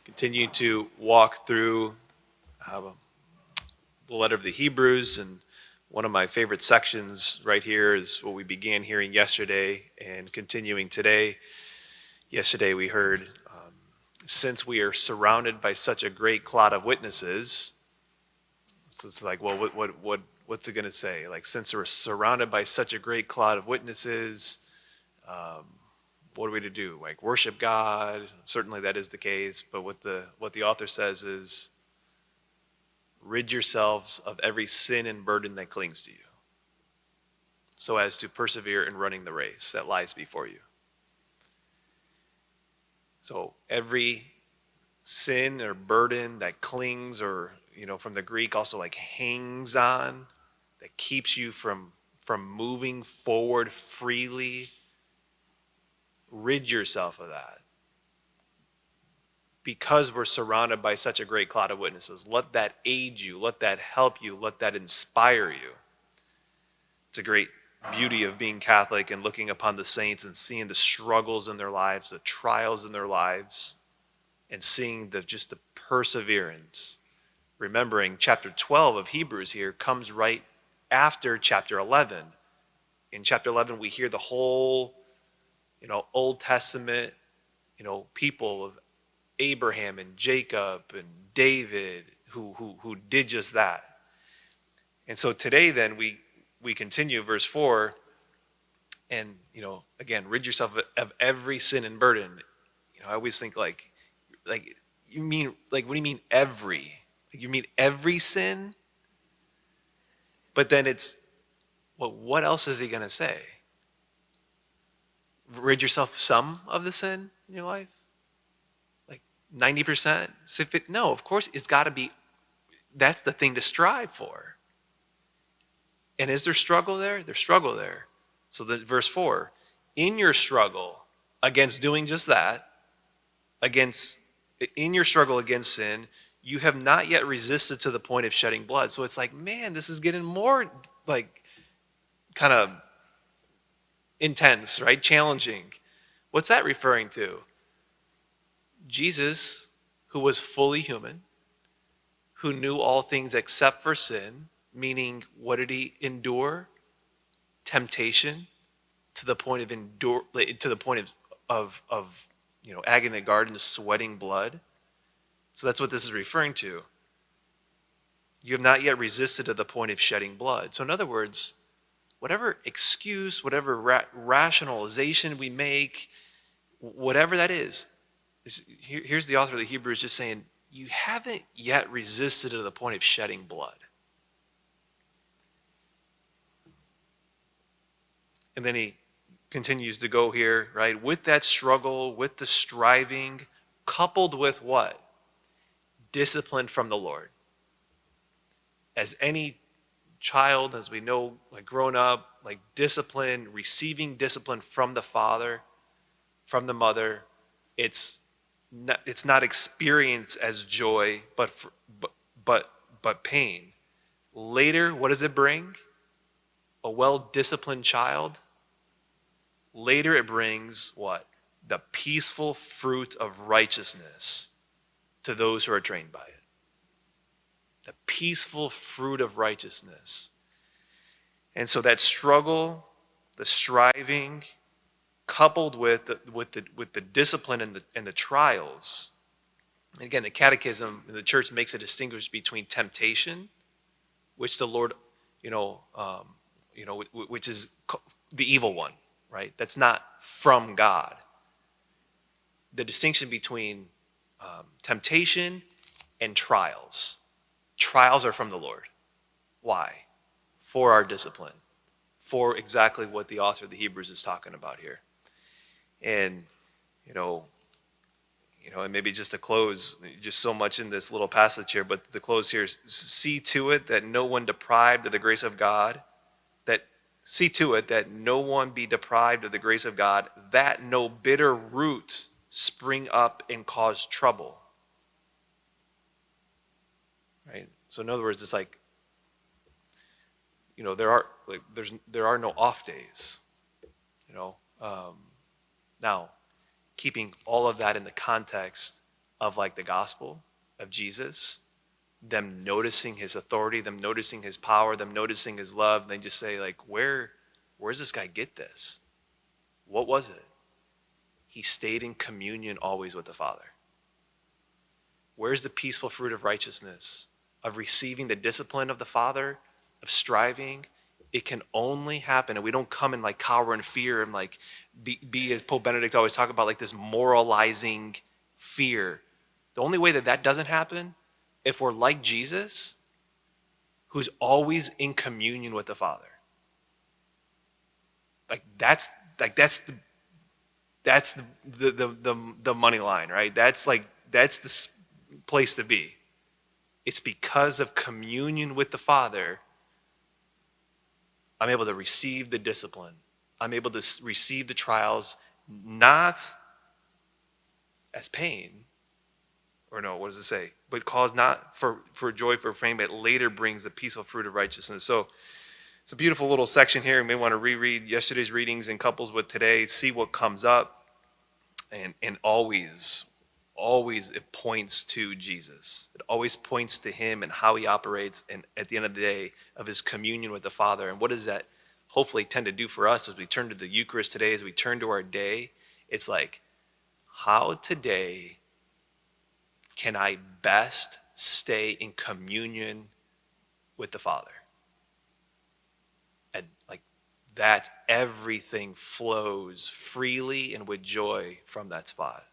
Continue to walk through the letter of the Hebrews, and one of my favorite sections right here is what we began hearing yesterday and continuing today. Yesterday we heard, since we are surrounded by such a great cloud of witnesses, so it's like, well, what's it going to say? Like, since we're surrounded by such a great cloud of witnesses, what are we to do? Like, worship God? Certainly that is the case, but what the author says is, rid yourselves of every sin and burden that clings to you, so as to persevere in running the race that lies before you. So every sin or burden that clings, or from the Greek also like hangs on, that keeps you from moving forward freely, rid yourself of that. Because we're surrounded by such a great cloud of witnesses, let that aid you, let that help you, let that inspire you. It's a great beauty of being Catholic and looking upon the saints and seeing the struggles in their lives, the trials in their lives, and seeing just the perseverance. Remembering chapter 12 of Hebrews here comes right after chapter 11. In chapter 11, we hear the whole, Old Testament, people of Abraham and Jacob and David who did just that. And so today then we continue verse 4, and again, rid yourself of every sin and burden. I always think like you mean, like, what do you mean every? Like, you mean every sin? But then it's, well, what else is he going to say? Rid yourself of some of the sin in your life? 90%? No, of course it's got to be, that's the thing to strive for. And is there struggle there? There's struggle there. So then verse 4, in your struggle against doing just that, in your struggle against sin, you have not yet resisted to the point of shedding blood. So it's like, man, this is getting more like kind of intense, right? Challenging. What's that referring to? Jesus, who was fully human, who knew all things except for sin, meaning what did he endure? Temptation to the point of agony in the garden, sweating blood. So that's what this is referring to. You have not yet resisted to the point of shedding blood. So in other words, whatever excuse, whatever rationalization we make, whatever that is, here's the author of the Hebrews just saying, you haven't yet resisted to the point of shedding blood. And then he continues to go here, right? With that struggle, with the striving, coupled with what? Discipline from the Lord. As any child, as we know, like grown up, like discipline, receiving discipline from the father, from the mother, it's not experienced as joy, but pain. Later, what does it bring? A well-disciplined child. Later, it brings what? The peaceful fruit of righteousness to those who are trained by it. The peaceful fruit of righteousness. And so that struggle, the striving, coupled with the discipline and the trials. And again, the Catechism in the Church makes a distinction between temptation, which the Lord, which is the evil one, right? That's not from God. The distinction between temptation and trials. Trials are from the Lord. Why? For our discipline. For exactly what the author of the Hebrews is talking about here. And, and maybe just to close, just so much in this little passage here, but the close here, see to it that no one deprived of the grace of God, see to it that no one be deprived of the grace of God, that no bitter root spring up and cause trouble. Right? So in other words, it's like, there are no off days. Now, keeping all of that in the context of like the gospel of Jesus, them noticing his authority, them noticing his power, them noticing his love. They just say like, where's this guy get this? What was it? He stayed in communion always with the Father. Where's the peaceful fruit of righteousness, of receiving the discipline of the Father, of striving? It can only happen, and we don't come in like cower in fear and like be as Pope Benedict always talk about, like this moralizing fear. The only way that that doesn't happen, if we're like Jesus, who's always in communion with the Father. That's the money line, right? That's the place to be. It's because of communion with the Father, I'm able to receive the discipline. I'm able to receive the trials, not as pain, or no, what does it say? But cause not for joy, for pain, but later brings the peaceful fruit of righteousness. So it's a beautiful little section here. You may want to reread yesterday's readings in couples with today, see what comes up, and always it points to Jesus. It always points to him and how he operates, and at the end of the day, of his communion with the Father. And what does that hopefully tend to do for us as we turn to the Eucharist today, as we turn to our day? It's like, how today can I best stay in communion with the Father? And like that, everything flows freely and with joy from that spot.